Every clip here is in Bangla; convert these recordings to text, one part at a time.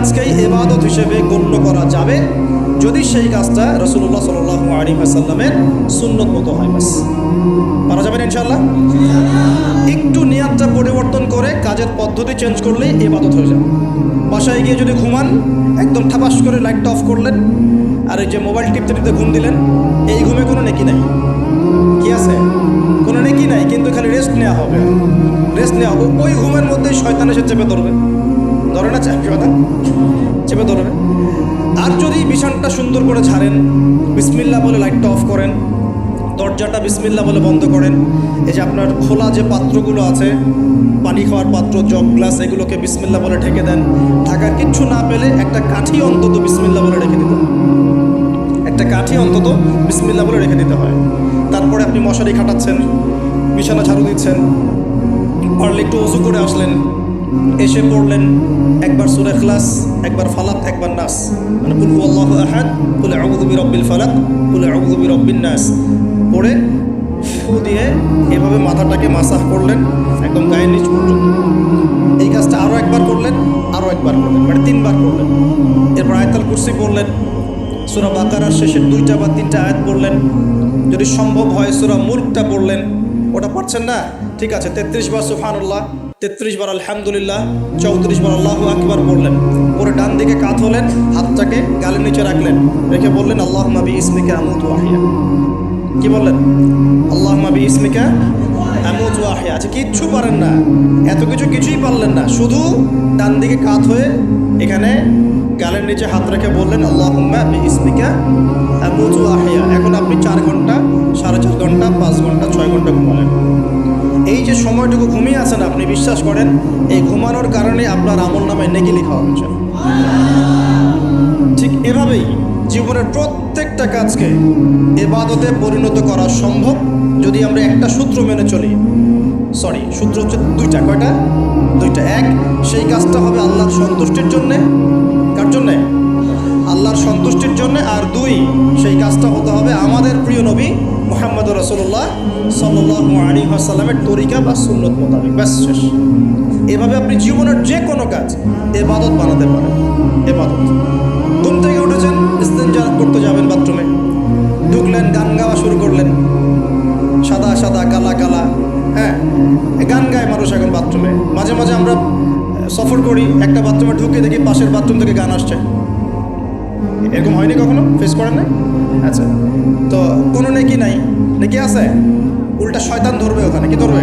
কাজকেই ইবাদত হিসেবে গণ্য করা যাবে যদি সেই কাজটা রাসূলুল্লাহ সাল্লাল্লাহু আলাইহি ওয়াসাল্লামের সুন্নত মতো হয়। বাস পারা যাবে না ইনশাআল্লাহ। একটু নিয়াতটা পরিবর্তন করে কাজের পদ্ধতি চেঞ্জ করলেই ইবাদত হয়ে যাবে। বাসায় গিয়ে যদি ঘুমান, একদম ঠাপাস করে লাইটটা অফ করলেন আর এই যে মোবাইল টিপতে টিপতে ঘুম দিলেন, এই ঘুমে কোনো নেকি নাই। কি আছে? কোনো নেকি নাই, কিন্তু খালি রেস্ট নেওয়া হবে। রেস্ট নেওয়া হবে, ওই ঘুমের মধ্যেই শয়তান এসে চেপে ধরবে। ধরে না শয়তান? চেপে ধরবে। আর যদি বিছানটা সুন্দর করে ঝাড়েন, বিসমিল্লাহ বলে লাইটটা অফ করেন, দরজাটা বিসমিল্লাহ বলে বন্ধ করেন, এই যে আপনার খোলা যে পাত্রগুলো আছে, পানি খাওয়ার পাত্র, জগ, গ্লাস, এগুলোকে বিসমিল্লাহ বলে ঢেকে দেন। ঢাকার কিচ্ছু না পেলে একটা কাঠি অন্তত বিসমিল্লাহ বলে রেখে দিতে হয়। একটা কাঠি অন্তত বিসমিল্লাহ বলে রেখে দিতে হয়। তারপরে আপনি মশারি খাটাচ্ছেন, বিছানা ঝাড়ু দিচ্ছেন, পারলে একটু ওযু করে আসলেন, এসে পড়লেন একবার সূরা ইখলাস, একবার ফালাক, একবার নাস, মানে কুল হুয়াল্লাহু আহাদ, কুল আউযু বিরাব্বিল ফালাক, কুল আউযু বিরাব্বিন নাস পড়ে ফু দিয়ে এভাবে মাথাটাকে মাসাহ করলেন একদম গায়ের নিচ পর্যন্ত। এই কাজটা আরও একবার করলেন, আরও একবার করলেন, মানে 3 বার করলেন। এরপর আয়াতুল কুরসি পড়লেন, সূরা বাকারার শেষের 2টা বা 3টা আয়াত পড়লেন, যদি সম্ভব হয় সূরা মুলকটা পড়লেন। ওটা পারছেন না, ঠিক আছে, 33 বার সুবহানাল্লাহ, 33 বার আলহামদুলিল্লাহ, 34 বার আল্লাহু আকবার পড়লেন। পরে ডান দিকে কাত হলেন, হাতটাকে গালের নিচে রাখলেন, রেখে বললেন আল্লাহুম্মা বিইসমিকা আমুতু ওয়া আহইয়া। কি বললেন? আল্লাহুম্মা বিইসমিকা আমুতু ওয়া আহইয়া। আচ্ছা, কিচ্ছু পারেন না, এত কিছুই পারলেন না, শুধু ডান দিকে কাত হয়ে এখানে গালের নিচে হাত রেখে বললেন আল্লাহুম্মা বিইসমিকা আমুতু ওয়া আহইয়া। এখন আপনি 4 ঘন্টা, 4.5 ঘন্টা, 5 ঘন্টা, 6 ঘন্টা ঘুমালেন। এই যে সময়টুকু ঘুমিয়ে আছেন, আপনি বিশ্বাস করেন এই ঘুমানোর কারণে আপনার আমল নামায় নেকি লেখা হচ্ছে। ঠিক এভাবেই জীবনের প্রত্যেকটা কাজকে ইবাদতে পরিণত করা সম্ভব যদি আমরা একটা সূত্র মেনে চলি। সূত্র হচ্ছে 2টা। কয়টা? 2টা। এক, সেই কাজটা হবে আল্লাহর সন্তুষ্টির জন্যে। কার জন্যে? আল্লাহর সন্তুষ্টির জন্যে। আর 2, সেই কাজটা হতে হবে আমাদের প্রিয় নবী মুহাম্মদুর রাসূলুল্লাহ সাল্লাল্লাহু আলাইহি ওয়াসাল্লামের তরিকা বা সুন্নত মোতাবেক। ব্যাস, শেষ। এভাবে আপনি জীবনের যে কোনো কাজ ইবাদত বানাতে পারেন। ইবাদত। ঘুম থেকে উঠেছেন, ইস্তেনজা করতে যাবেন, বাথরুমে ঢুকলেন, গান গাওয়া শুরু করলেন, সাদা সাদা, কালা কালা, হ্যাঁ, গান গায় মানুষ এখন বাথরুমে। মাঝে মাঝে আমরা সফর করি, একটা বাথরুমে ঢুকে দেখি পাশের বাথরুম থেকে গান আসছে। এরকম হয়নি কখনো? ফেস করেন না? আচ্ছা, তো কোনো নেকি নাই, নেকি আছে? উল্টা শয়তান ধরবে ওখানে। কি ধরবে?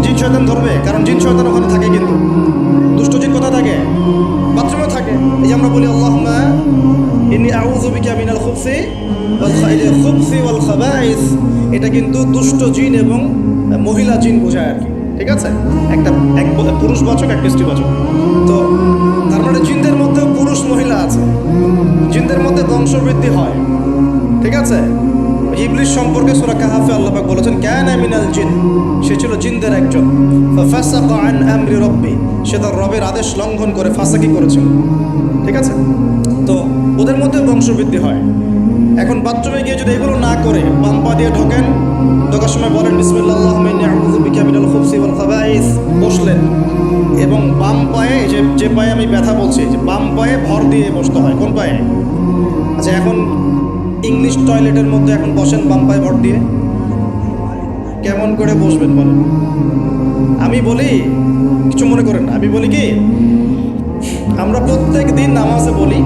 জিন শয়তান ধরবে, কারণ জিন শয়তান ওখানে থাকে। কিন্তু দুষ্ট জিন কোথায় থাকে? বাথরুমে থাকে। এই আমরা বলি আল্লাহুম্মা ইন্নী আউযু বিকা মিনাল খুবসি ওয়াল খাবাইস। এটা কিন্তু দুষ্ট জিন এবং মহিলা জিন বোঝায় আর কি, ঠিক আছে? এক পুরুষবাচক, এক স্ত্রীবাচক। তো তার মানে জিনদের মধ্যেও পুরুষ মহিলা আছে, জিনদের মধ্যে বংশবৃদ্ধি হয়, ঠিক আছে? ইবলিস সম্পর্কে সূরা কাহফে আল্লাহ পাক বলেছেন কানা মিনাল জিন, সে ছিল জিনদের একজন। ফাসাকা আন আমরি রাব্বি, সে তার রবের আদেশ লঙ্ঘন করে ফাসাকি করেছিল, ঠিক আছে? তো ওদের মধ্যে বংশবৃদ্ধি হয়। এখন বাথরুমে গিয়ে যদি এগুলো না করে বাম পা দিয়ে ঢোকেন, ঢোকার সময় বলেন বিসমিল্লাহ আল্লাহুম্মা ইন্নী আউযু বিকা মিনাল খুবসি ওয়াল খাবাইস, বসলেন, এবং বাম পায়ে, যে পায়ে আমি ব্যথা বলছি, যে বাম পায়ে ভর দিয়ে বসতে হয়। কোন পায়ে? আচ্ছা, এখন ইংলিশ টয়লেটের মধ্যে এখন বসেন বাম পায়ে ভর দিয়ে, কেমন করে বসবেন বলেন? আমি বলি, কিছু মনে করেন না, আমি বলি কি, আমরা প্রত্যেক দিন নামাজে বলি,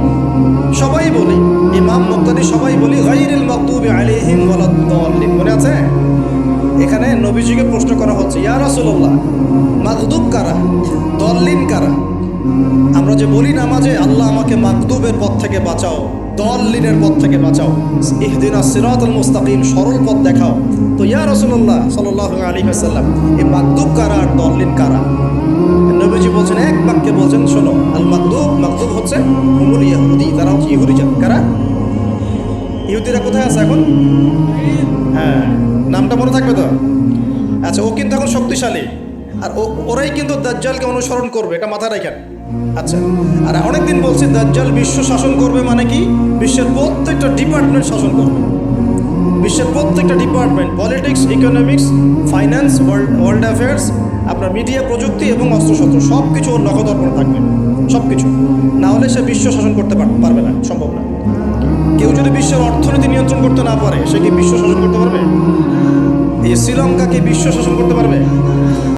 সবাই বলি, ইমাম, মুক্তাদি সবাই বলি গায়রিল মাগদুবি আলাইহিম ওয়ালাদ-দাল্লিন। মনে আছে? এখানে নবীজিকে প্রশ্ন করা হচ্ছে, ইয়া রাসূলুল্লাহ, মাগদুব কারা, দল্লিন কারা? আমরা যে বলি নামাজে আল্লাহ আমাকে মাগদুবের পথ থেকে বাঁচাও, দল্লিনের পথ থেকে বাঁচাও, ইহদিনাস সিরাতাল মুস্তাকিম, সরল পথ দেখাও। তো ইয়া রাসূলুল্লাহ সাল্লাল্লাহু আলাইহি ওয়াসাল্লাম, এই মাগদুব কারা আর দল্লিন কারা? নবীজি বলছেন, এক বাক্যে বলছেন, শোনো, আল মাগদুব হচ্ছে হুমুল ইহুদি, তারা হচ্ছে ইহুদি জাত। কারা? ইহুদিরা কোথায় আছে এখন? হ্যাঁ, নামটা মনে থাকবে তো? আচ্ছা, ও কিন্তু এখন শক্তিশালী, আর ওরাই কিন্তু দাজ্জালকে অনুসরণ করবে, এটা মাথায় রাখেন। আচ্ছা, আর অনেকদিন বলছি দাজ্জাল বিশ্ব শাসন করবে, মানে কি? বিশ্বের প্রত্যেকটা ডিপার্টমেন্ট শাসন করবে। বিশ্বের প্রত্যেকটা department, politics, economics, finance, world affairs, আপনার মিডিয়া, প্রযুক্তি এবং অস্ত্রশস্ত্র সব কিছু ওর নগদ অর্পণে থাকবে, সব কিছু। না হলে সে বিশ্ব শাসন করতে পারবে না, সম্ভব না। কেউ যদি বিশ্বের অর্থনীতি নিয়ন্ত্রণ করতে না পারে, সে কি বিশ্ব শাসন করতে পারবে? এই শ্রীলঙ্কা কি বিশ্ব শাসন করতে পারবে?